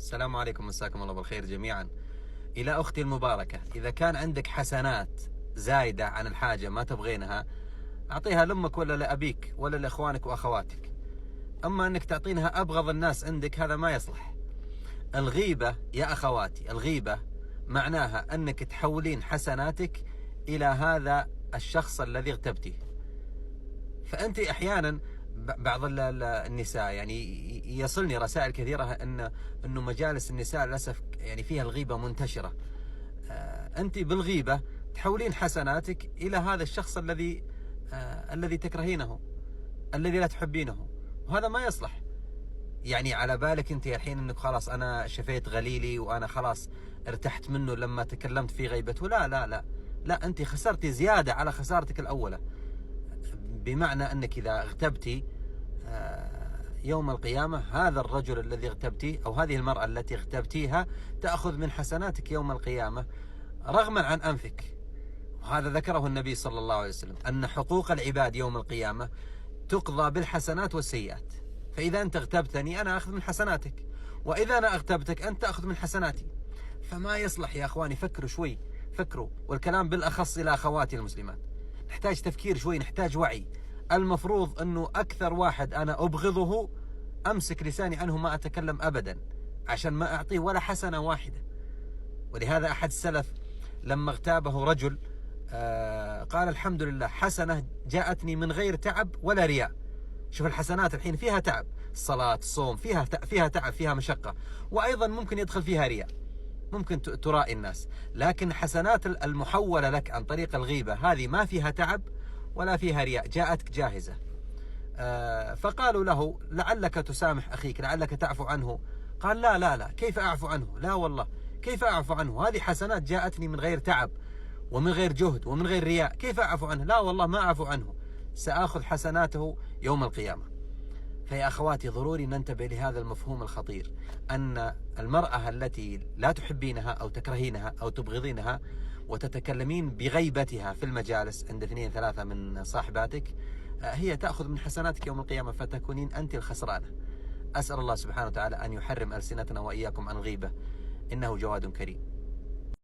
السلام عليكم، مساكم الله بالخير جميعا. إلى أختي المباركة، إذا كان عندك حسنات زايدة عن الحاجة ما تبغينها، أعطيها لأمك ولا لأبيك ولا لإخوانك وأخواتك. أما أنك تعطينها أبغض الناس عندك هذا ما يصلح. الغيبة يا أخواتي، الغيبة معناها أنك تحولين حسناتك إلى هذا الشخص الذي اغتبتيه. فأنت أحيانا بعض النساء يعني يصلني رسائل كثيرة أنه مجالس النساء للأسف يعني فيها الغيبة منتشرة. أنت بالغيبة تحولين حسناتك إلى هذا الشخص الذي تكرهينه، الذي لا تحبينه، وهذا ما يصلح. يعني على بالك أنت الحين أنك خلاص أنا شفيت غليلي وأنا خلاص ارتحت منه لما تكلمت في غيبته. لا لا لا لا، أنت خسرتي زيادة على خسارتك الأولى. بمعنى أنك إذا اغتبتي يوم القيامة هذا الرجل الذي اغتبتيه أو هذه المرأة التي اغتبتيها تأخذ من حسناتك يوم القيامة رغما عن أنفك. وهذا ذكره النبي صلى الله عليه وسلم، أن حقوق العباد يوم القيامة تقضى بالحسنات والسيئات. فإذا أنت اغتبتني أنا أخذ من حسناتك، وإذا أنا اغتبتك أنت تأخذ من حسناتي. فما يصلح يا أخواني. فكروا شوي، فكروا، والكلام بالأخص إلى أخواتي المسلمات. نحتاج تفكير شوي، نحتاج وعي. المفروض أنه أكثر واحد أنا أبغضه أمسك لساني عنه، ما أتكلم أبدا عشان ما أعطيه ولا حسنة واحدة. ولهذا أحد السلف لما اغتابه رجل قال الحمد لله حسنة جاءتني من غير تعب ولا رياء. شوف الحسنات الحين فيها تعب، الصلاة الصوم فيها تعب، فيها مشقة، وأيضا ممكن يدخل فيها رياء، ممكن ترائي الناس. لكن حسنات المحولة لك عن طريق الغيبة هذه ما فيها تعب ولا فيها رياء، جاءتك جاهزة. فقالوا له لعلك تسامح أخيك، لعلك تعفو عنه. قال لا لا لا، كيف أعفو عنه؟ لا والله كيف أعفو عنه؟ هذه حسنات جاءتني من غير تعب ومن غير جهد ومن غير رياء، كيف أعفو عنه؟ لا والله ما أعفو عنه، سآخذ حسناته يوم القيامة. فيا أخواتي ضروري ننتبه لهذا المفهوم الخطير، أن المرأة التي لا تحبينها أو تكرهينها أو تبغضينها وتتكلمين بغيبتها في المجالس عند 2 3 من صاحباتك، هي تأخذ من حسناتك يوم القيامة، فتكونين أنت الخسرانة. أسأل الله سبحانه وتعالى أن يحرم ألسنتنا وإياكم عن غيبة، إنه جواد كريم.